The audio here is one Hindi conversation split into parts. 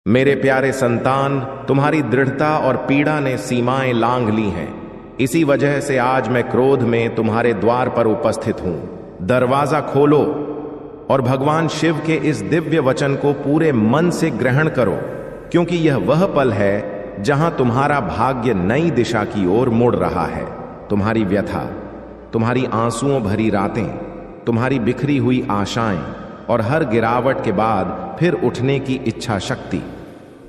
मेरे प्यारे संतान, तुम्हारी दृढ़ता और पीड़ा ने सीमाएं लांघ ली हैं। इसी वजह से आज मैं क्रोध में तुम्हारे द्वार पर उपस्थित हूं। दरवाजा खोलो और भगवान शिव के इस दिव्य वचन को पूरे मन से ग्रहण करो, क्योंकि यह वह पल है जहां तुम्हारा भाग्य नई दिशा की ओर मुड़ रहा है। तुम्हारी व्यथा, तुम्हारी आंसुओं भरी रातें, तुम्हारी बिखरी हुई आशाएं और हर गिरावट के बाद फिर उठने की इच्छा शक्ति,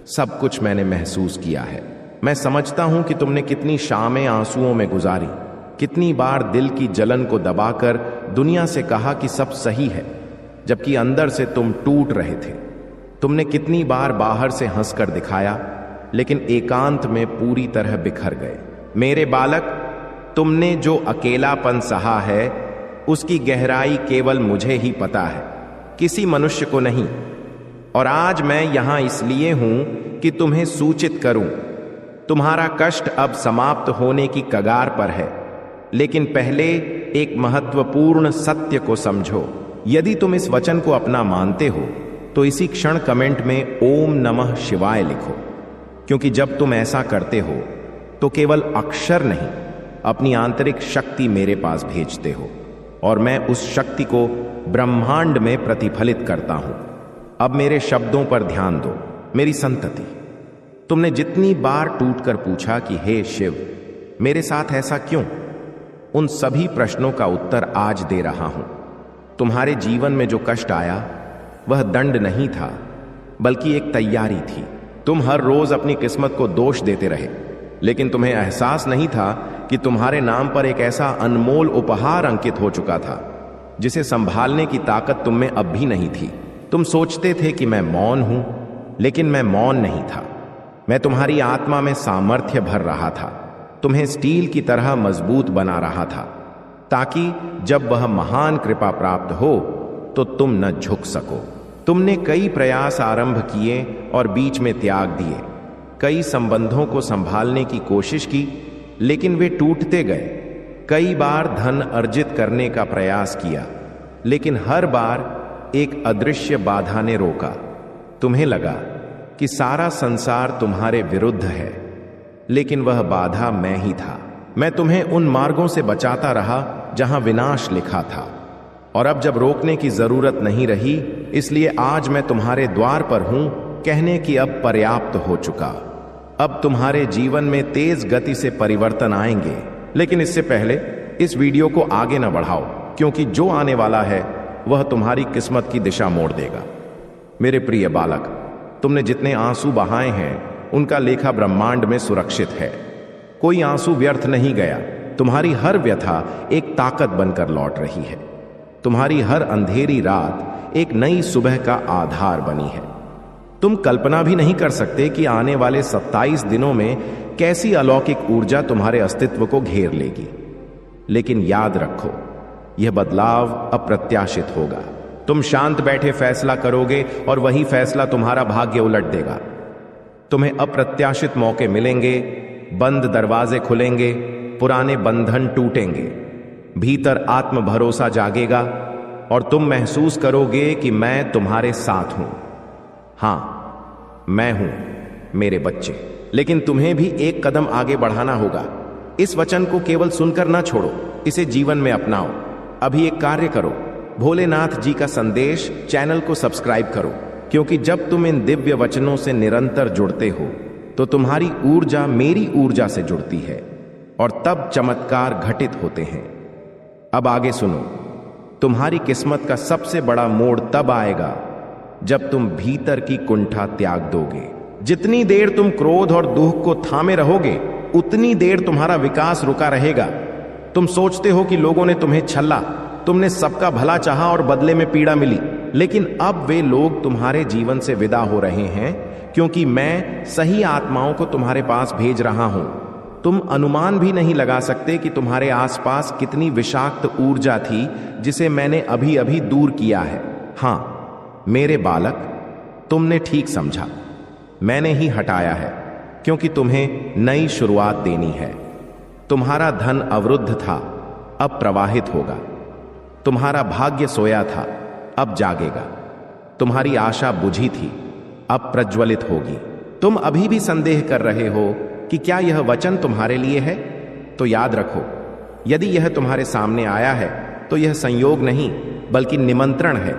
सब कुछ मैंने महसूस किया है। मैं समझता हूं कि तुमने कितनी शामें आंसुओं में गुजारी, कितनी बार दिल की जलन को दबाकर दुनिया से कहा कि सब सही है, जबकि अंदर से तुम टूट रहे थे। तुमने कितनी बार बाहर से हंसकर दिखाया, लेकिन एकांत में पूरी तरह बिखर गए। मेरे बालक, तुमने जो अकेलापन सहा है उसकी गहराई केवल मुझे ही पता है, किसी मनुष्य को नहीं। और आज मैं यहां इसलिए हूं कि तुम्हें सूचित करूं, तुम्हारा कष्ट अब समाप्त होने की कगार पर है। लेकिन पहले एक महत्वपूर्ण सत्य को समझो। यदि तुम इस वचन को अपना मानते हो तो इसी क्षण कमेंट में ओम नमः शिवाय लिखो, क्योंकि जब तुम ऐसा करते हो तो केवल अक्षर नहीं, अपनी आंतरिक शक्ति मेरे पास भेजते हो और मैं उस शक्ति को ब्रह्मांड में प्रतिफलित करता हूं। अब मेरे शब्दों पर ध्यान दो। मेरी संतति, तुमने जितनी बार टूटकर पूछा कि हे शिव, मेरे साथ ऐसा क्यों, उन सभी प्रश्नों का उत्तर आज दे रहा हूं। तुम्हारे जीवन में जो कष्ट आया वह दंड नहीं था, बल्कि एक तैयारी थी। तुम हर रोज अपनी किस्मत को दोष देते रहे, लेकिन तुम्हें एहसास नहीं था कि तुम्हारे नाम पर एक ऐसा अनमोल उपहार अंकित हो चुका था जिसे संभालने की ताकत तुम में अब भी नहीं थी। तुम सोचते थे कि मैं मौन हूं, लेकिन मैं मौन नहीं था। मैं तुम्हारी आत्मा में सामर्थ्य भर रहा था, तुम्हें स्टील की तरह मजबूत बना रहा था, ताकि जब वह महान कृपा प्राप्त हो तो तुम न झुक सको। तुमने कई प्रयास आरंभ किए और बीच में त्याग दिए। कई संबंधों को संभालने की कोशिश की, लेकिन वे टूटते गए। कई बार धन अर्जित करने का प्रयास किया, लेकिन हर बार एक अदृश्य बाधा ने रोका। तुम्हें लगा कि सारा संसार तुम्हारे विरुद्ध है, लेकिन वह बाधा मैं ही था। मैं तुम्हें उन मार्गों से बचाता रहा जहां विनाश लिखा था, और अब जब रोकने की जरूरत नहीं रही, इसलिए आज मैं तुम्हारे द्वार पर हूं, कहने कि अब पर्याप्त हो चुका। अब तुम्हारे जीवन में तेज गति से परिवर्तन आएंगे। लेकिन इससे पहले इस वीडियो को आगे न बढ़ाओ, क्योंकि जो आने वाला है वह तुम्हारी किस्मत की दिशा मोड़ देगा। मेरे प्रिय बालक, तुमने जितने आंसू बहाए हैं उनका लेखा ब्रह्मांड में सुरक्षित है। कोई आंसू व्यर्थ नहीं गया। तुम्हारी हर व्यथा एक ताकत बनकर लौट रही है। तुम्हारी हर अंधेरी रात एक नई सुबह का आधार बनी है। तुम कल्पना भी नहीं कर सकते कि आने वाले 27 दिनों में कैसी अलौकिक ऊर्जा तुम्हारे अस्तित्व को घेर लेगी। लेकिन याद रखो, यह बदलाव अप्रत्याशित होगा। तुम शांत बैठे फैसला करोगे और वही फैसला तुम्हारा भाग्य उलट देगा। तुम्हें अप्रत्याशित मौके मिलेंगे, बंद दरवाजे खुलेंगे, पुराने बंधन टूटेंगे, भीतर आत्म भरोसा जागेगा और तुम महसूस करोगे कि मैं तुम्हारे साथ हूं। हां, मैं हूं मेरे बच्चे। लेकिन तुम्हें भी एक कदम आगे बढ़ाना होगा। इस वचन को केवल सुनकर ना छोड़ो, इसे जीवन में अपनाओ। अभी एक कार्य करो, भोलेनाथ जी का संदेश चैनल को सब्सक्राइब करो, क्योंकि जब तुम इन दिव्य वचनों से निरंतर जुड़ते हो तो तुम्हारी ऊर्जा मेरी ऊर्जा से जुड़ती है और तब चमत्कार घटित होते हैं। अब आगे सुनो। तुम्हारी किस्मत का सबसे बड़ा मोड़ तब आएगा जब तुम भीतर की कुंठा त्याग दोगे। जितनी देर तुम क्रोध और दुख को थामे रहोगे, उतनी देर तुम्हारा विकास रुका रहेगा। तुम सोचते हो कि लोगों ने तुम्हें छल्ला, तुमने सबका भला चाहा और बदले में पीड़ा मिली। लेकिन अब वे लोग तुम्हारे जीवन से विदा हो रहे हैं, क्योंकि मैं सही आत्माओं को तुम्हारे पास भेज रहा हूं। तुम अनुमान भी नहीं लगा सकते कि तुम्हारे आसपास कितनी विषाक्त ऊर्जा थी जिसे मैंने अभी अभी दूर किया है। हां मेरे बालक, तुमने ठीक समझा, मैंने ही हटाया है, क्योंकि तुम्हें नई शुरुआत देनी है। तुम्हारा धन अवरुद्ध था, अब प्रवाहित होगा। तुम्हारा भाग्य सोया था, अब जागेगा। तुम्हारी आशा बुझी थी, अब प्रज्वलित होगी। तुम अभी भी संदेह कर रहे हो कि क्या यह वचन तुम्हारे लिए है? तो याद रखो, यदि यह तुम्हारे सामने आया है तो यह संयोग नहीं बल्कि निमंत्रण है,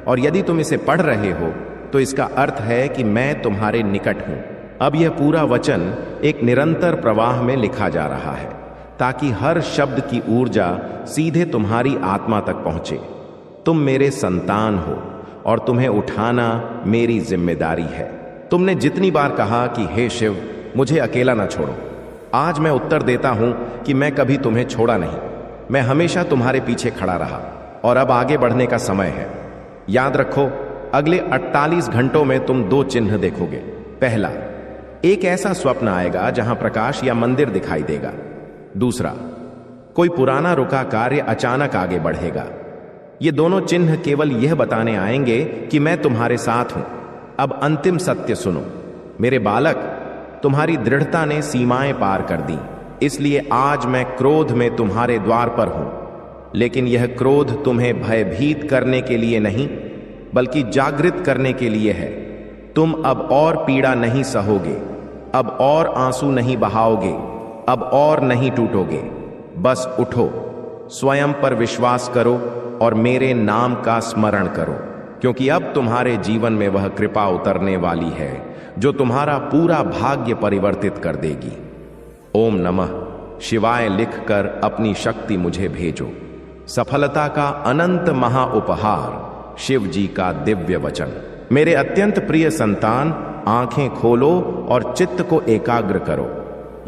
और यदि तुम इसे पढ़ रहे हो तो इसका अर्थ है कि मैं तुम्हारे निकट हूं। अब यह पूरा वचन एक निरंतर प्रवाह में लिखा जा रहा है ताकि हर शब्द की ऊर्जा सीधे तुम्हारी आत्मा तक पहुंचे। तुम मेरे संतान हो और तुम्हें उठाना मेरी जिम्मेदारी है। तुमने जितनी बार कहा कि हे शिव, मुझे अकेला ना छोड़ो, आज मैं उत्तर देता हूं कि मैं कभी तुम्हें छोड़ा नहीं। मैं हमेशा तुम्हारे पीछे खड़ा रहा और अब आगे बढ़ने का समय है। याद रखो, अगले 48 घंटों में तुम 2 चिन्ह देखोगे। पहला, एक ऐसा स्वप्न आएगा जहां प्रकाश या मंदिर दिखाई देगा। दूसरा, कोई पुराना रुका कार्य अचानक आगे बढ़ेगा। ये दोनों चिन्ह केवल यह बताने आएंगे कि मैं तुम्हारे साथ हूं। अब अंतिम सत्य सुनो, मेरे बालक, तुम्हारी दृढ़ता ने सीमाएं पार कर दी, इसलिए आज मैं क्रोध में तुम्हारे द्वार पर हूं। लेकिन यह क्रोध तुम्हें भयभीत करने के लिए नहीं बल्कि जागृत करने के लिए है। तुम अब और पीड़ा नहीं सहोगे, अब और आंसू नहीं बहाओगे, अब और नहीं टूटोगे। बस उठो, स्वयं पर विश्वास करो और मेरे नाम का स्मरण करो, क्योंकि अब तुम्हारे जीवन में वह कृपा उतरने वाली है जो तुम्हारा पूरा भाग्य परिवर्तित कर देगी। ओम नमः शिवाय लिखकर अपनी शक्ति मुझे भेजो। सफलता का अनंत महा उपहार, शिव जी का दिव्य वचन। मेरे अत्यंत प्रिय संतान, आंखें खोलो और चित्त को एकाग्र करो।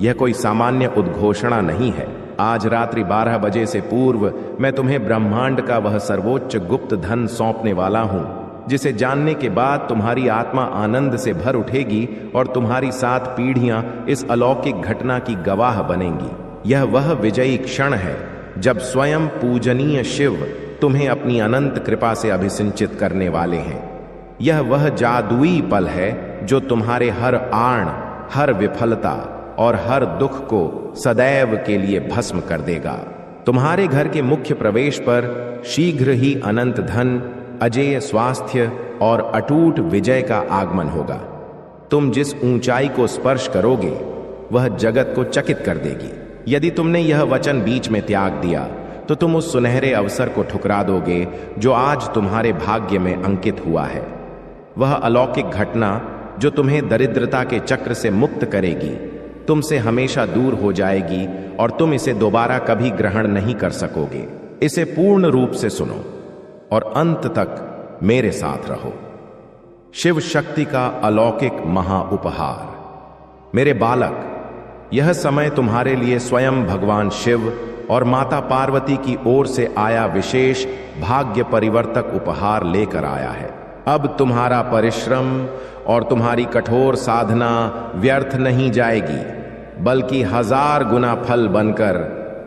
यह कोई सामान्य उद्घोषणा नहीं है। आज रात्रि 12 बजे से पूर्व मैं तुम्हें ब्रह्मांड का वह सर्वोच्च गुप्त धन सौंपने वाला हूं, जिसे जानने के बाद तुम्हारी आत्मा आनंद से भर उठेगी और तुम्हारी 7 पीढ़ियां इस अलौकिक घटना की गवाह बनेंगी। यह वह विजयी क्षण है जब स्वयं पूजनीय शिव तुम्हें अपनी अनंत कृपा से अभिसिंचित करने वाले हैं। यह वह जादुई पल है जो तुम्हारे हर आण, हर विफलता और हर दुख को सदैव के लिए भस्म कर देगा। तुम्हारे घर के मुख्य प्रवेश पर शीघ्र ही अनंत धन, अजेय स्वास्थ्य और अटूट विजय का आगमन होगा। तुम जिस ऊंचाई को स्पर्श करोगे वह जगत को चकित कर देगी। यदि तुमने यह वचन बीच में त्याग दिया तो तुम उस सुनहरे अवसर को ठुकरा दोगे जो आज तुम्हारे भाग्य में अंकित हुआ है। वह अलौकिक घटना जो तुम्हें दरिद्रता के चक्र से मुक्त करेगी, तुमसे हमेशा दूर हो जाएगी और तुम इसे दोबारा कभी ग्रहण नहीं कर सकोगे। इसे पूर्ण रूप से सुनो और अंत तक मेरे साथ रहो। शिव शक्ति का अलौकिक महा उपहार। मेरे बालक, यह समय तुम्हारे लिए स्वयं भगवान शिव और माता पार्वती की ओर से आया विशेष भाग्य परिवर्तक उपहार लेकर आया है। अब तुम्हारा परिश्रम और तुम्हारी कठोर साधना व्यर्थ नहीं जाएगी, बल्कि 1000 गुना फल बनकर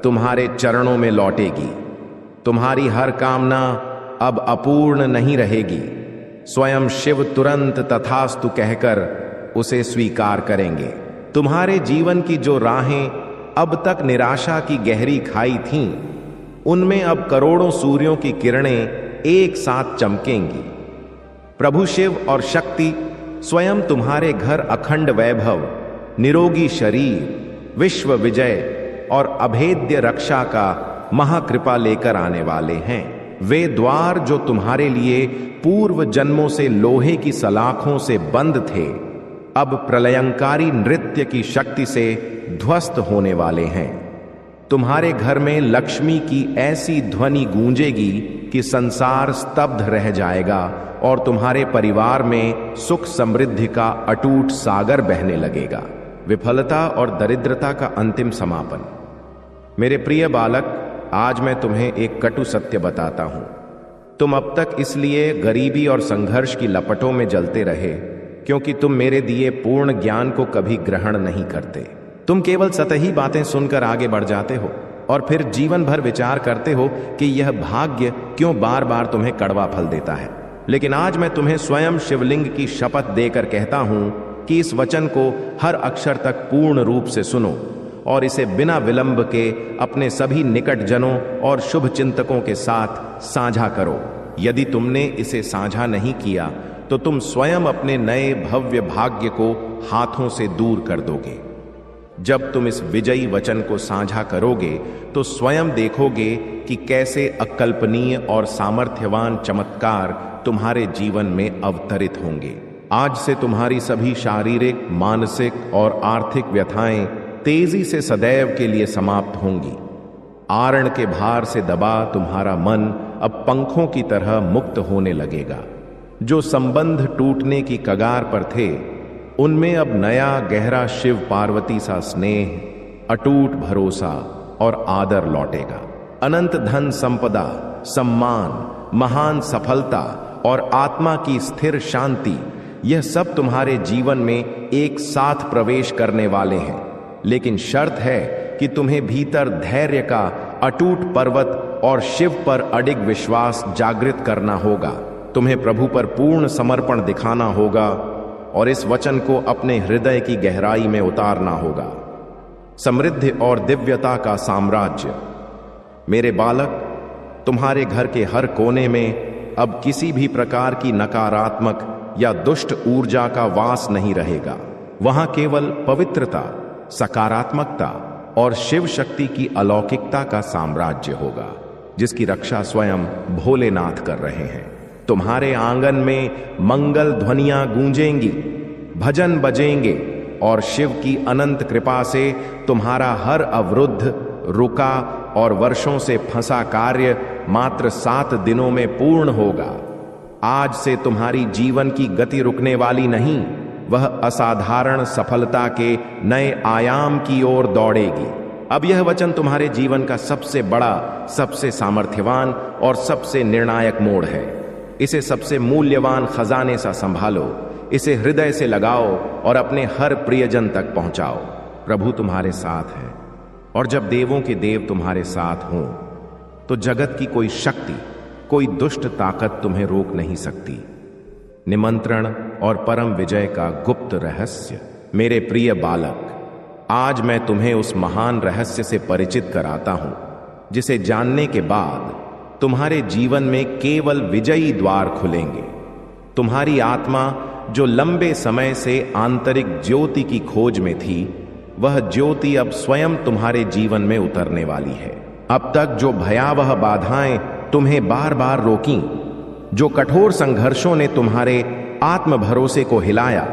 तुम्हारे चरणों में लौटेगी। तुम्हारी हर कामना अब अपूर्ण नहीं रहेगी। स्वयं शिव तुरंत तथास्तु कहकर उसे स्वीकार करेंगे। तुम्हारे जीवन की जो राहें अब तक निराशा की गहरी खाई थीं, उनमें अब करोड़ों सूर्यों की किरणें एक साथ चमकेंगी। प्रभु शिव और शक्ति स्वयं तुम्हारे घर अखंड वैभव, निरोगी शरीर, विश्व विजय और अभेद्य रक्षा का महाकृपा लेकर आने वाले हैं। वे द्वार जो तुम्हारे लिए पूर्व जन्मों से लोहे की सलाखों से बंद थे, अब प्रलयंकारी नृत्य की शक्ति से ध्वस्त होने वाले हैं। तुम्हारे घर में लक्ष्मी की ऐसी ध्वनि गूंजेगी कि संसार स्तब्ध रह जाएगा और तुम्हारे परिवार में सुख समृद्धि का अटूट सागर बहने लगेगा। विफलता और दरिद्रता का अंतिम समापन। मेरे प्रिय बालक, आज मैं तुम्हें एक कटु सत्य बताता हूं। तुम अब तक इसलिए गरीबी और संघर्ष की लपटों में जलते रहे क्योंकि तुम मेरे दिए पूर्ण ज्ञान को कभी ग्रहण नहीं करते। तुम केवल सतही बातें सुनकर आगे बढ़ जाते हो और फिर जीवन भर विचार करते हो कि यह भाग्य क्यों बार बार तुम्हें कड़वा फल देता है। लेकिन आज मैं तुम्हें स्वयं शिवलिंग की शपथ देकर कहता हूं कि इस वचन को हर अक्षर तक पूर्ण रूप से सुनो और इसे बिना विलंब के अपने सभी निकट जनों और शुभ चिंतकों के साथ साझा करो। यदि तुमने इसे साझा नहीं किया तो तुम स्वयं अपने नए भव्य भाग्य को हाथों से दूर कर दोगे। जब तुम इस विजयी वचन को साझा करोगे तो स्वयं देखोगे कि कैसे अकल्पनीय और सामर्थ्यवान चमत्कार तुम्हारे जीवन में अवतरित होंगे। आज से तुम्हारी सभी शारीरिक, मानसिक और आर्थिक व्यथाएं तेजी से सदैव के लिए समाप्त होंगी। आरण के भार से दबा तुम्हारा मन अब पंखों की तरह मुक्त होने लगेगा। जो संबंध टूटने की कगार पर थे, उनमें अब नया गहरा शिव पार्वती सा स्नेह, अटूट भरोसा और आदर लौटेगा। अनंत धन संपदा, सम्मान, महान सफलता और आत्मा की स्थिर शांति, यह सब तुम्हारे जीवन में एक साथ प्रवेश करने वाले हैं। लेकिन शर्त है कि तुम्हें भीतर धैर्य का अटूट पर्वत और शिव पर अडिग विश्वास जागृत करना होगा। तुम्हें प्रभु पर पूर्ण समर्पण दिखाना होगा और इस वचन को अपने हृदय की गहराई में उतारना होगा। समृद्धि और दिव्यता का साम्राज्य। मेरे बालक, तुम्हारे घर के हर कोने में अब किसी भी प्रकार की नकारात्मक या दुष्ट ऊर्जा का वास नहीं रहेगा। वहां केवल पवित्रता, सकारात्मकता और शिव शक्ति की अलौकिकता का साम्राज्य होगा, जिसकी रक्षा स्वयं भोलेनाथ कर रहे हैं। तुम्हारे आंगन में मंगल ध्वनियां गूंजेंगी, भजन बजेंगे और शिव की अनंत कृपा से तुम्हारा हर अवरुद्ध, रुका और वर्षों से फंसा कार्य मात्र 7 दिनों में पूर्ण होगा। आज से तुम्हारी जीवन की गति रुकने वाली नहीं, वह असाधारण सफलता के नए आयाम की ओर दौड़ेगी। अब यह वचन तुम्हारे जीवन का सबसे बड़ा, सबसे सामर्थ्यवान और सबसे निर्णायक मोड़ है। इसे सबसे मूल्यवान खजाने सा संभालो, इसे हृदय से लगाओ और अपने हर प्रियजन तक पहुंचाओ। प्रभु तुम्हारे साथ है, और जब देवों के देव तुम्हारे साथ हों तो जगत की कोई शक्ति, कोई दुष्ट ताकत तुम्हें रोक नहीं सकती। निमंत्रण और परम विजय का गुप्त रहस्य। मेरे प्रिय बालक, आज मैं तुम्हें उस महान रहस्य से परिचित कराता हूं, जिसे जानने के बाद तुम्हारे जीवन में केवल विजयी द्वार खुलेंगे। तुम्हारी आत्मा जो लंबे समय से आंतरिक ज्योति की खोज में थी, वह ज्योति अब स्वयं तुम्हारे जीवन में उतरने वाली है। अब तक जो भयावह बाधाएं तुम्हें बार बार रोकीं, जो कठोर संघर्षों ने तुम्हारे आत्म भरोसे को हिलाया,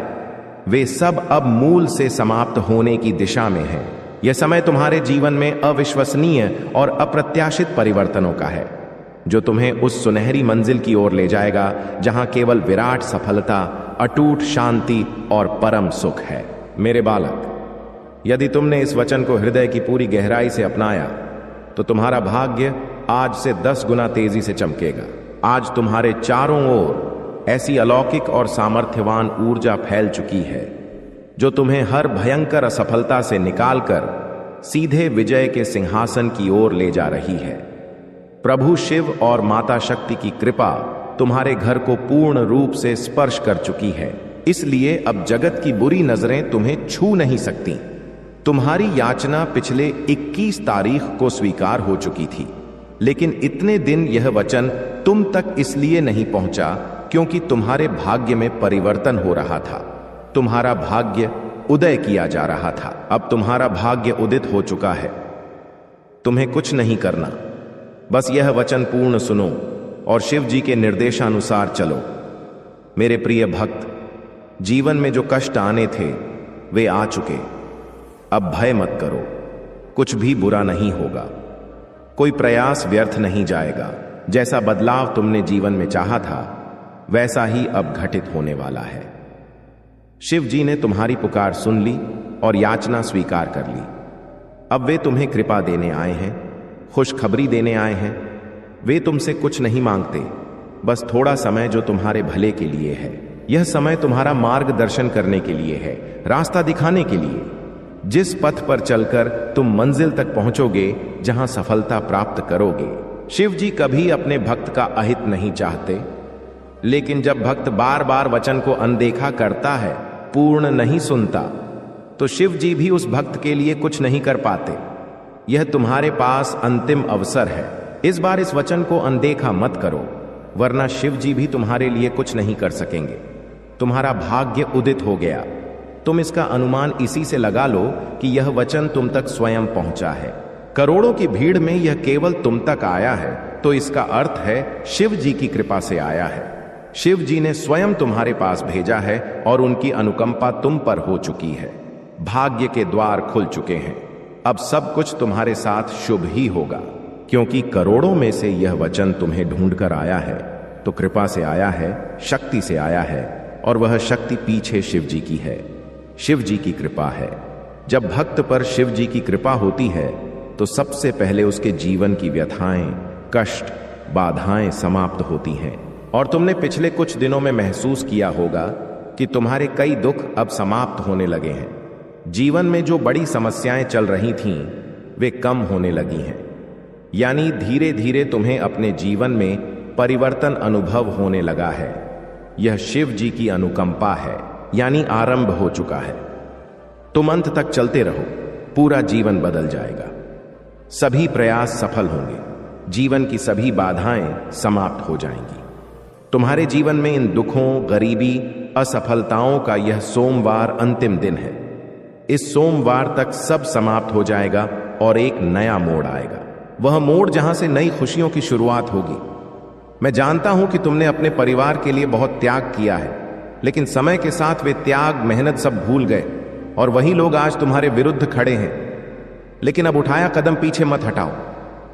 वे सब अब मूल से समाप्त होने की दिशा में हैं। यह समय तुम्हारे जीवन में अविश्वसनीय और अप्रत्याशित परिवर्तनों का है, जो तुम्हें उस सुनहरी मंजिल की ओर ले जाएगा जहां केवल विराट सफलता, अटूट शांति और परम सुख है। मेरे बालक, यदि तुमने इस वचन को हृदय की पूरी गहराई से अपनाया तो तुम्हारा भाग्य आज से 10 गुना तेजी से चमकेगा। आज तुम्हारे चारों ओर ऐसी अलौकिक और सामर्थ्यवान ऊर्जा फैल चुकी है, जो तुम्हें हर भयंकर असफलता से निकालकर सीधे विजय के सिंहासन की ओर ले जा रही है। प्रभु शिव और माता शक्ति की कृपा तुम्हारे घर को पूर्ण रूप से स्पर्श कर चुकी है, इसलिए अब जगत की बुरी नजरें तुम्हें छू नहीं सकती। तुम्हारी याचना पिछले 21 तारीख को स्वीकार हो चुकी थी, लेकिन इतने दिन यह वचन तुम तक इसलिए नहीं पहुंचा क्योंकि तुम्हारे भाग्य में परिवर्तन हो रहा था। तुम्हारा भाग्य उदय किया जा रहा था। अब तुम्हारा भाग्य उदित हो चुका है। तुम्हें कुछ नहीं करना, बस यह वचन पूर्ण सुनो और शिव जी के निर्देशानुसार चलो। मेरे प्रिय भक्त, जीवन में जो कष्ट आने थे वे आ चुके। अब भय मत करो, कुछ भी बुरा नहीं होगा, कोई प्रयास व्यर्थ नहीं जाएगा। जैसा बदलाव तुमने जीवन में चाहा था, वैसा ही अब घटित होने वाला है। शिव जी ने तुम्हारी पुकार सुन ली और याचना स्वीकार कर ली। अब वे तुम्हें कृपा देने आए हैं, खुशखबरी देने आए हैं। वे तुमसे कुछ नहीं मांगते, बस थोड़ा समय जो तुम्हारे भले के लिए है। यह समय तुम्हारा मार्गदर्शन करने के लिए है, रास्ता दिखाने के लिए, जिस पथ पर चलकर तुम मंजिल तक पहुंचोगे, जहां सफलता प्राप्त करोगे। शिव जी कभी अपने भक्त का अहित नहीं चाहते, लेकिन जब भक्त बार बार वचन को अनदेखा करता है, पूर्ण नहीं सुनता, तो शिव जी भी उस भक्त के लिए कुछ नहीं कर पाते। यह तुम्हारे पास अंतिम अवसर है। इस बार इस वचन को अनदेखा मत करो। वरना शिव जी भी तुम्हारे लिए कुछ नहीं कर सकेंगे। तुम्हारा भाग्य उदित हो गया। तुम इसका अनुमान इसी से लगा लो कि यह वचन तुम तक स्वयं पहुंचा है। करोड़ों की भीड़ में यह केवल तुम तक आया है, तो इसका अर्थ है शिव जी की कृपा से आया है। शिव जी ने स्वयं तुम्हारे पास भेजा है और उनकी अनुकंपा तुम पर हो चुकी है। भाग्य के द्वार खुल चुके हैं। अब सब कुछ तुम्हारे साथ शुभ ही होगा, क्योंकि करोड़ों में से यह वचन तुम्हें ढूंढकर आया है, तो कृपा से आया है, शक्ति से आया है, और वह शक्ति पीछे शिव जी की है। शिव जी की कृपा है। जब भक्त पर शिव जी की कृपा होती है तो सबसे पहले उसके जीवन की व्यथाएं, कष्ट, बाधाएं समाप्त होती हैं। और तुमने पिछले कुछ दिनों में महसूस किया होगा कि तुम्हारे कई दुख अब समाप्त होने लगे हैं। जीवन में जो बड़ी समस्याएं चल रही थीं, वे कम होने लगी हैं। यानी धीरे धीरे तुम्हें अपने जीवन में परिवर्तन अनुभव होने लगा है। यह शिव जी की अनुकंपा है, यानी आरंभ हो चुका है। तुम अंत तक चलते रहो, पूरा जीवन बदल जाएगा। सभी प्रयास सफल होंगे। जीवन की सभी बाधाएं समाप्त हो जाएंगी। तुम्हारे जीवन में इन दुखों, गरीबी, असफलताओं का यह सोमवार अंतिम दिन है। इस सोमवार तक सब समाप्त हो जाएगा और एक नया मोड़ आएगा। वह मोड़ जहां से नई खुशियों की शुरुआत होगी। मैं जानता हूं कि तुमने अपने परिवार के लिए बहुत त्याग किया है, लेकिन समय के साथ वे त्याग, मेहनत सब भूल गए और वही लोग आज तुम्हारे विरुद्ध खड़े हैं। लेकिन अब उठाया कदम पीछे मत हटाओ।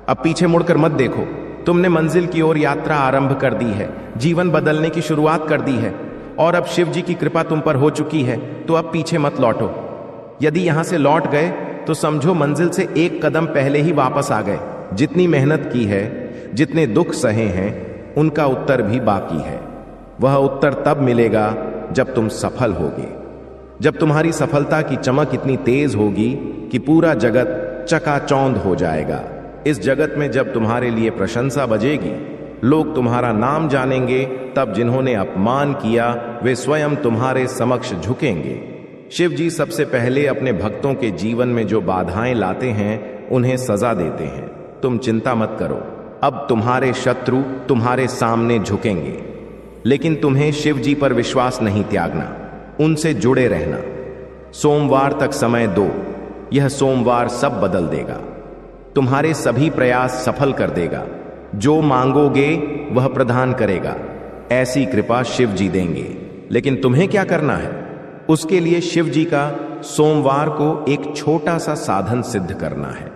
अब पीछे मुड़कर मत देखो। तुमने मंजिल की ओर यात्रा आरंभ कर दी है, जीवन बदलने की शुरुआत कर दी है, और अब शिव जी की कृपा तुम पर हो चुकी है, तो अब पीछे मत लौटो। यदि यहां से लौट गए तो समझो मंजिल से एक कदम पहले ही वापस आ गए। जितनी मेहनत की है, जितने दुख सहे हैं, उनका उत्तर भी बाकी है। वह उत्तर तब मिलेगा जब तुम सफल होगे, जब तुम्हारी सफलता की चमक इतनी तेज होगी कि पूरा जगत चकाचौंध हो जाएगा। इस जगत में जब तुम्हारे लिए प्रशंसा बजेगी, लोग तुम्हारा नाम जानेंगे, तब जिन्होंने अपमान किया वे स्वयं तुम्हारे समक्ष झुकेंगे। शिव जी सबसे पहले अपने भक्तों के जीवन में जो बाधाएं लाते हैं, उन्हें सजा देते हैं। तुम चिंता मत करो, अब तुम्हारे शत्रु तुम्हारे सामने झुकेंगे। लेकिन तुम्हें शिव जी पर विश्वास नहीं त्यागना, उनसे जुड़े रहना। सोमवार तक समय दो, यह सोमवार सब बदल देगा। तुम्हारे सभी प्रयास सफल कर देगा। जो मांगोगे वह प्रदान करेगा। ऐसी कृपा शिव जी देंगे। लेकिन तुम्हें क्या करना है? उसके लिए शिव जी का सोमवार को एक छोटा सा साधन सिद्ध करना है।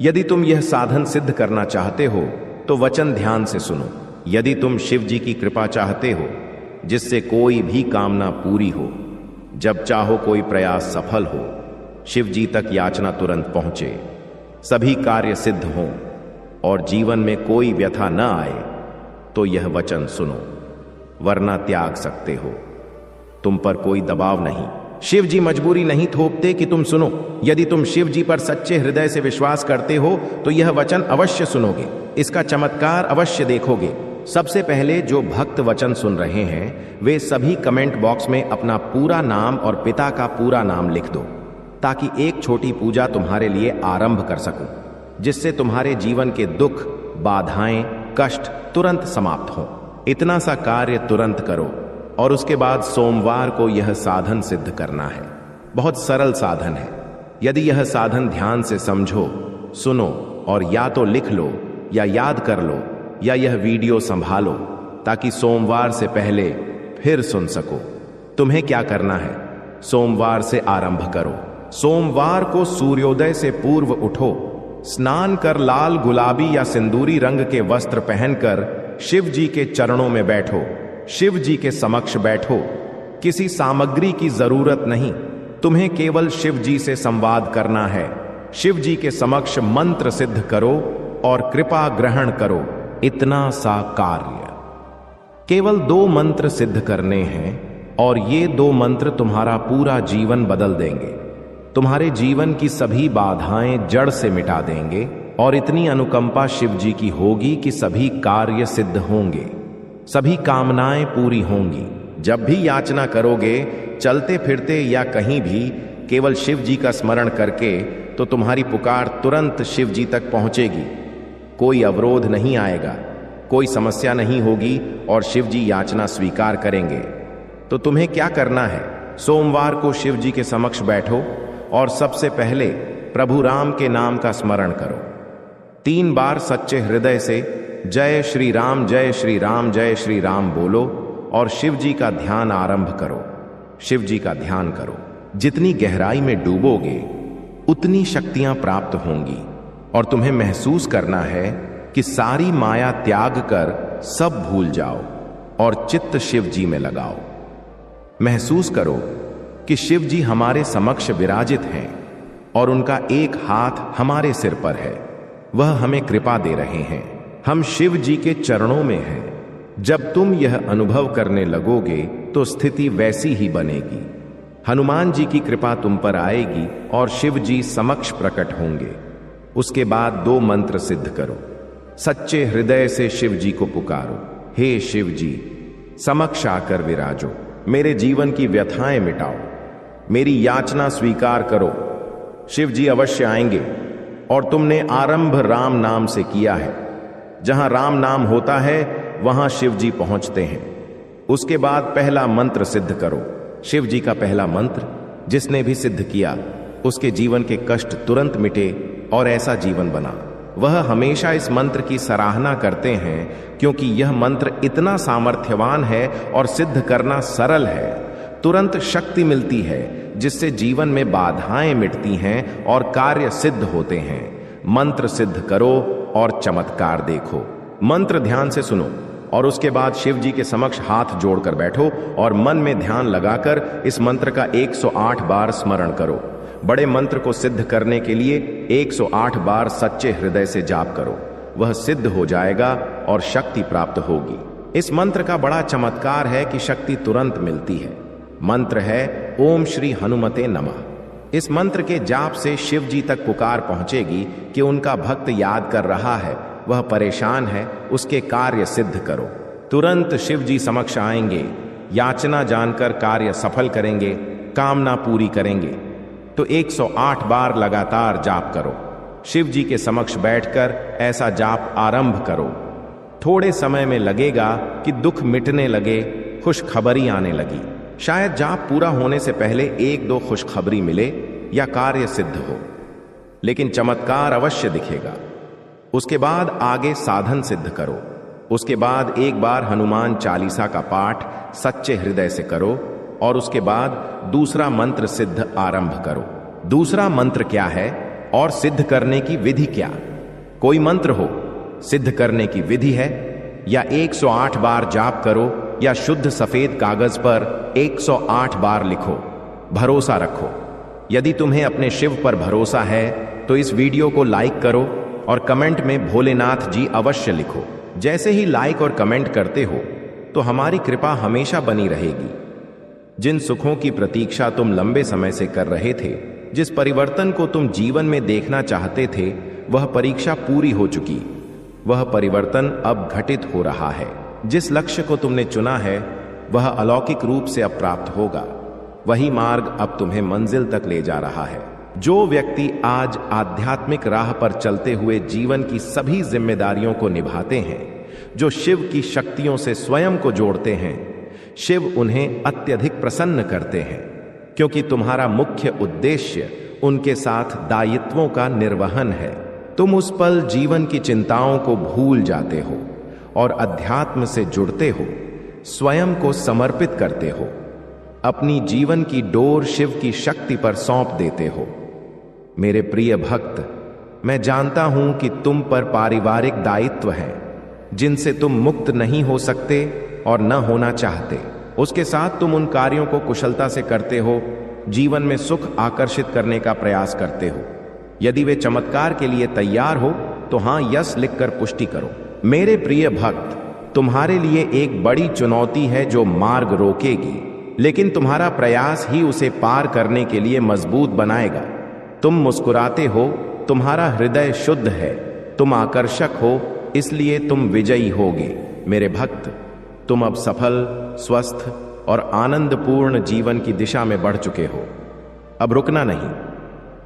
यदि तुम यह साधन सिद्ध करना चाहते हो तो वचन ध्यान से सुनो। यदि तुम शिव जी की कृपा चाहते हो, जिससे कोई भी कामना पूरी हो, जब चाहो कोई प्रयास सफल हो, शिव जी तक याचना तुरंत पहुंचे, सभी कार्य सिद्ध हों और जीवन में कोई व्यथा न आए, तो यह वचन सुनो, वरना त्याग सकते हो। तुम पर कोई दबाव नहीं। शिव जी मजबूरी नहीं थोपते कि तुम सुनो। यदि तुम शिव जी पर सच्चे हृदय से विश्वास करते हो तो यह वचन अवश्य सुनोगे, इसका चमत्कार अवश्य देखोगे। सबसे पहले जो भक्त वचन सुन रहे हैं, वे सभी कमेंट बॉक्स में अपना पूरा नाम और पिता का पूरा नाम लिख दो, ताकि एक छोटी पूजा तुम्हारे लिए आरंभ कर सकूं, जिससे तुम्हारे जीवन के दुख, बाधाएं, कष्ट तुरंत समाप्त हों। इतना सा कार्य तुरंत करो और उसके बाद सोमवार को यह साधन सिद्ध करना है। बहुत सरल साधन है। यदि यह साधन ध्यान से समझो, सुनो और या तो लिख लो या याद कर लो या यह वीडियो संभालो, ताकि सोमवार से पहले फिर सुन सको। तुम्हें क्या करना है? सोमवार से आरंभ करो। सोमवार को सूर्योदय से पूर्व उठो, स्नान कर लाल, गुलाबी या सिंदूरी रंग के वस्त्र पहनकर शिव जी के चरणों में बैठो। शिव जी के समक्ष बैठो। किसी सामग्री की जरूरत नहीं, तुम्हें केवल शिव जी से संवाद करना है। शिव जी के समक्ष मंत्र सिद्ध करो और कृपा ग्रहण करो। इतना सा कार्य। केवल 2 मंत्र सिद्ध करने हैं और ये 2 मंत्र तुम्हारा पूरा जीवन बदल देंगे। तुम्हारे जीवन की सभी बाधाएं जड़ से मिटा देंगे और इतनी अनुकंपा शिव जी की होगी कि सभी कार्य सिद्ध होंगे, सभी कामनाएं पूरी होंगी। जब भी याचना करोगे, चलते फिरते या कहीं भी, केवल शिव जी का स्मरण करके, तो तुम्हारी पुकार तुरंत शिव जी तक पहुंचेगी। कोई अवरोध नहीं आएगा, कोई समस्या नहीं होगी और शिव जी याचना स्वीकार करेंगे। तो तुम्हें क्या करना है? सोमवार को शिव जी के समक्ष बैठो और सबसे पहले प्रभु राम के नाम का स्मरण करो। 3 बार सच्चे हृदय से जय श्री राम जय श्री राम जय श्री राम बोलो और शिव जी का ध्यान आरंभ करो। शिव जी का ध्यान करो। जितनी गहराई में डूबोगे उतनी शक्तियां प्राप्त होंगी और तुम्हें महसूस करना है कि सारी माया त्याग कर सब भूल जाओ और चित्त शिव जी में लगाओ। महसूस करो कि शिव जी हमारे समक्ष विराजित हैं और उनका एक हाथ हमारे सिर पर है। वह हमें कृपा दे रहे हैं। हम शिव जी के चरणों में हैं। जब तुम यह अनुभव करने लगोगे तो स्थिति वैसी ही बनेगी। हनुमान जी की कृपा तुम पर आएगी और शिव जी समक्ष प्रकट होंगे। उसके बाद 2 मंत्र सिद्ध करो। सच्चे हृदय से शिव जी को पुकारो, हे शिव जी समक्ष आकर विराजो, मेरे जीवन की व्यथाएं मिटाओ, मेरी याचना स्वीकार करो। शिव जी अवश्य आएंगे और तुमने आरंभ राम नाम से किया है। जहां राम नाम होता है वहां शिव जी पहुंचते हैं। उसके बाद पहला मंत्र सिद्ध करो। शिव जी का पहला मंत्र जिसने भी सिद्ध किया उसके जीवन के कष्ट तुरंत मिटे और ऐसा जीवन बना। वह हमेशा इस मंत्र की सराहना करते हैं क्योंकि यह मंत्र इतना सामर्थ्यवान है और सिद्ध करना सरल है। तुरंत शक्ति मिलती है जिससे जीवन में बाधाएं मिटती हैं और कार्य सिद्ध होते हैं। मंत्र सिद्ध करो और चमत्कार देखो। मंत्र ध्यान से सुनो और उसके बाद शिव जी के समक्ष हाथ जोड़कर बैठो और मन में ध्यान लगाकर इस मंत्र का 108 बार स्मरण करो। बड़े मंत्र को सिद्ध करने के लिए 108 बार सच्चे हृदय से जाप करो। वह सिद्ध हो जाएगा और शक्ति प्राप्त होगी। इस मंत्र का बड़ा चमत्कार है कि शक्ति तुरंत मिलती है। मंत्र है ओम श्री हनुमते नमः। इस मंत्र के जाप से शिव जी तक पुकार पहुंचेगी कि उनका भक्त याद कर रहा है, वह परेशान है, उसके कार्य सिद्ध करो। तुरंत शिव जी समक्ष आएंगे, याचना जानकर कार्य सफल करेंगे, कामना पूरी करेंगे। तो 108 बार लगातार जाप करो। शिव जी के समक्ष बैठकर ऐसा जाप आरंभ करो। थोड़े समय में लगेगा कि दुख मिटने लगे, खुशखबरी आने लगी। शायद जाप पूरा होने से पहले 1-2 खुशखबरी मिले या कार्य सिद्ध हो, लेकिन चमत्कार अवश्य दिखेगा। उसके बाद आगे साधन सिद्ध करो। उसके बाद 1 बार हनुमान चालीसा का पाठ सच्चे हृदय से करो और उसके बाद दूसरा मंत्र सिद्ध आरंभ करो। दूसरा मंत्र क्या है और सिद्ध करने की विधि क्या? कोई मंत्र हो, सिद्ध करने की विधि है या 108 बार जाप करो या शुद्ध सफेद कागज पर 108 बार लिखो। भरोसा रखो। यदि तुम्हें अपने शिव पर भरोसा है तो इस वीडियो को लाइक करो और कमेंट में भोलेनाथ जी अवश्य लिखो। जैसे ही लाइक और कमेंट करते हो तो हमारी कृपा हमेशा बनी रहेगी। जिन सुखों की प्रतीक्षा तुम लंबे समय से कर रहे थे, जिस परिवर्तन को तुम जीवन में देखना चाहते थे, वह परीक्षा पूरी हो चुकी। वह परिवर्तन अब घटित हो रहा है। जिस लक्ष्य को तुमने चुना है वह अलौकिक रूप से अब प्राप्त होगा। वही मार्ग अब तुम्हें मंजिल तक ले जा रहा है। जो व्यक्ति आज आध्यात्मिक राह पर चलते हुए जीवन की सभी जिम्मेदारियों को निभाते हैं, जो शिव की शक्तियों से स्वयं को जोड़ते हैं, शिव उन्हें अत्यधिक प्रसन्न करते हैं क्योंकि तुम्हारा मुख्य उद्देश्य उनके साथ दायित्वों का निर्वहन है। तुम उस पल जीवन की चिंताओं को भूल जाते हो और अध्यात्म से जुड़ते हो, स्वयं को समर्पित करते हो, अपनी जीवन की डोर शिव की शक्ति पर सौंप देते हो। मेरे प्रिय भक्त, मैं जानता हूं कि तुम पर पारिवारिक दायित्व हैं जिनसे तुम मुक्त नहीं हो सकते और न होना चाहते। उसके साथ तुम उन कार्यों को कुशलता से करते हो, जीवन में सुख आकर्षित करने का प्रयास करते हो। यदि वे चमत्कार के लिए तैयार हो तो हां यस लिखकर पुष्टि करो। मेरे प्रिय भक्त, तुम्हारे लिए एक बड़ी चुनौती है जो मार्ग रोकेगी, लेकिन तुम्हारा प्रयास ही उसे पार करने के लिए मजबूत बनाएगा। तुम मुस्कुराते हो, तुम्हारा हृदय शुद्ध है, तुम आकर्षक हो, इसलिए तुम विजयी होगे। मेरे भक्त, तुम अब सफल, स्वस्थ और आनंदपूर्ण जीवन की दिशा में बढ़ चुके हो। अब रुकना नहीं।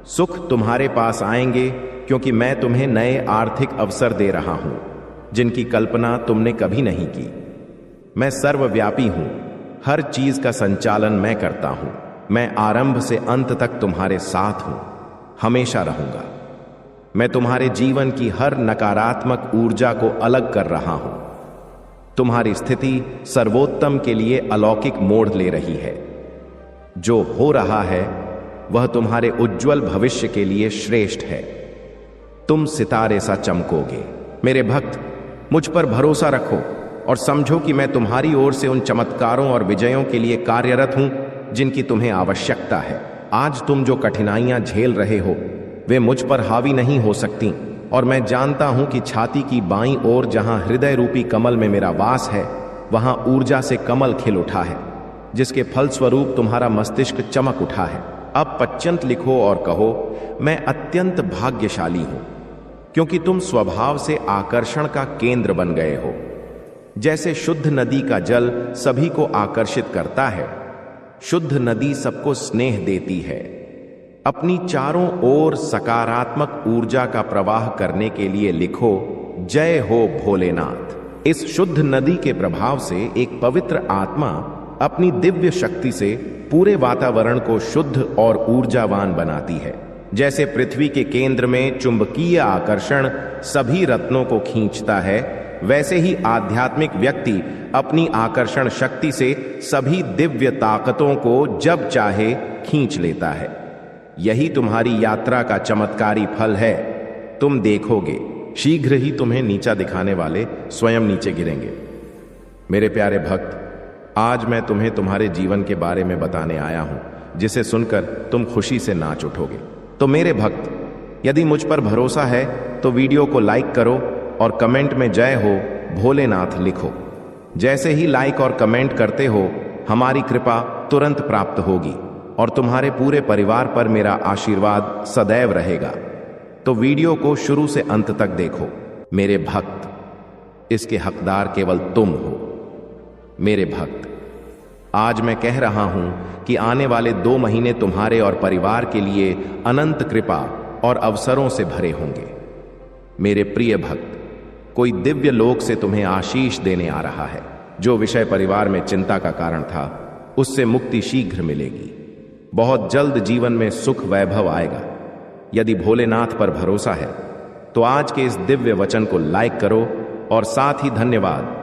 सुख तुम्हारे पास आएंगे क्योंकि मैं तुम्हें नए आर्थिक अवसर दे रहा हूं। जिनकी कल्पना तुमने कभी नहीं की। मैं सर्वव्यापी हूं, हर चीज का संचालन मैं करता हूं। मैं आरंभ से अंत तक तुम्हारे साथ हूं, हमेशा रहूंगा। मैं तुम्हारे जीवन की हर नकारात्मक ऊर्जा को अलग कर रहा हूं। तुम्हारी स्थिति सर्वोत्तम के लिए अलौकिक मोड़ ले रही है। जो हो रहा है वह तुम्हारे उज्जवल भविष्य के लिए श्रेष्ठ है। तुम सितारे सा चमकोगे। मेरे भक्त, मुझ पर भरोसा रखो और समझो कि मैं तुम्हारी ओर से उन चमत्कारों और विजयों के लिए कार्यरत हूं जिनकी तुम्हें आवश्यकता है। आज तुम जो कठिनाइयां झेल रहे हो वे मुझ पर हावी नहीं हो सकती, और मैं जानता हूं कि छाती की बाईं ओर जहां हृदय रूपी कमल में मेरा वास है वहां ऊर्जा से कमल खिल उठा है, जिसके फलस्वरूप तुम्हारा मस्तिष्क चमक उठा है। अब पच्यंत लिखो और कहो, मैं अत्यंत भाग्यशाली हूं क्योंकि तुम स्वभाव से आकर्षण का केंद्र बन गए हो। जैसे शुद्ध नदी का जल सभी को आकर्षित करता है, शुद्ध नदी सबको स्नेह देती है। अपनी चारों ओर सकारात्मक ऊर्जा का प्रवाह करने के लिए लिखो, जय हो भोलेनाथ। इस शुद्ध नदी के प्रभाव से एक पवित्र आत्मा अपनी दिव्य शक्ति से पूरे वातावरण को शुद्ध और ऊर्जावान बनाती है। जैसे पृथ्वी के केंद्र में चुंबकीय आकर्षण सभी रत्नों को खींचता है, वैसे ही आध्यात्मिक व्यक्ति अपनी आकर्षण शक्ति से सभी दिव्य ताकतों को जब चाहे खींच लेता है। यही तुम्हारी यात्रा का चमत्कारी फल है। तुम देखोगे, शीघ्र ही तुम्हें नीचा दिखाने वाले स्वयं नीचे गिरेंगे। मेरे प्यारे भक्त, आज मैं तुम्हें तुम्हारे जीवन के बारे में बताने आया हूं, जिसे सुनकर तुम खुशी से नाच उठोगे। तो मेरे भक्त, यदि मुझ पर भरोसा है तो वीडियो को लाइक करो और कमेंट में जय हो भोलेनाथ लिखो। जैसे ही लाइक और कमेंट करते हो, हमारी कृपा तुरंत प्राप्त होगी और तुम्हारे पूरे परिवार पर मेरा आशीर्वाद सदैव रहेगा। तो वीडियो को शुरू से अंत तक देखो। मेरे भक्त, इसके हकदार केवल तुम हो। मेरे भक्त, आज मैं कह रहा हूं कि आने वाले 2 महीने तुम्हारे और परिवार के लिए अनंत कृपा और अवसरों से भरे होंगे। मेरे प्रिय भक्त, कोई दिव्य लोक से तुम्हें आशीष देने आ रहा है। जो विषय परिवार में चिंता का कारण था, उससे मुक्ति शीघ्र मिलेगी। बहुत जल्द जीवन में सुख वैभव आएगा। यदि भोलेनाथ पर भरोसा है तो आज के इस दिव्य वचन को लाइक करो और साथ ही धन्यवाद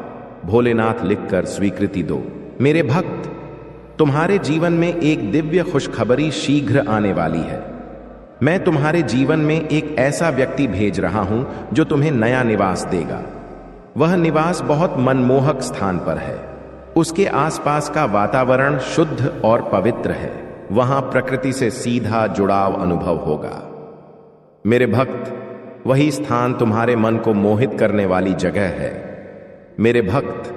भोलेनाथ लिखकर स्वीकृति दो। मेरे भक्त, तुम्हारे जीवन में एक दिव्य खुशखबरी शीघ्र आने वाली है। मैं तुम्हारे जीवन में एक ऐसा व्यक्ति भेज रहा हूं जो तुम्हें नया निवास देगा। वह निवास बहुत मनमोहक स्थान पर है। उसके आसपास का वातावरण शुद्ध और पवित्र है। वहां प्रकृति से सीधा जुड़ाव अनुभव होगा। मेरे भक्त, वही स्थान तुम्हारे मन को मोहित करने वाली जगह है। मेरे भक्त,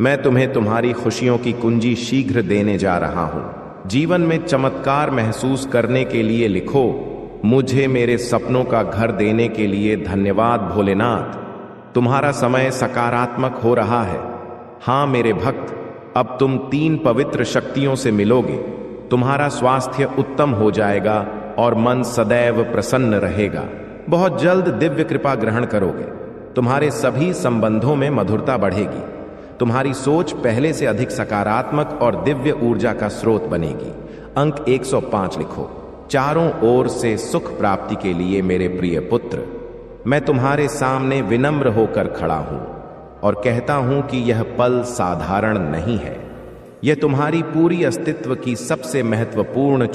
मैं तुम्हें तुम्हारी खुशियों की कुंजी शीघ्र देने जा रहा हूं। जीवन में चमत्कार महसूस करने के लिए लिखो, मुझे मेरे सपनों का घर देने के लिए धन्यवाद भोलेनाथ। तुम्हारा समय सकारात्मक हो रहा है। हां मेरे भक्त, अब तुम 3 पवित्र शक्तियों से मिलोगे। तुम्हारा स्वास्थ्य उत्तम हो जाएगा और मन सदैव प्रसन्न रहेगा। बहुत जल्द दिव्य कृपा ग्रहण करोगे। तुम्हारे सभी संबंधों में मधुरता बढ़ेगी। तुम्हारी सोच पहले से अधिक सकारात्मक और दिव्य ऊर्जा का स्रोत बनेगी। अंक 105 लिखो। चारों ओर से सुख प्राप्ति के लिए मेरे प्रिय पुत्र, मैं तुम्हारे सामने विनम्र होकर खड़ा हूं और कहता हूं कि यह पल साधारण नहीं है। यह तुम्हारी पूरी अस्तित्व की सबसे महत्वपूर्ण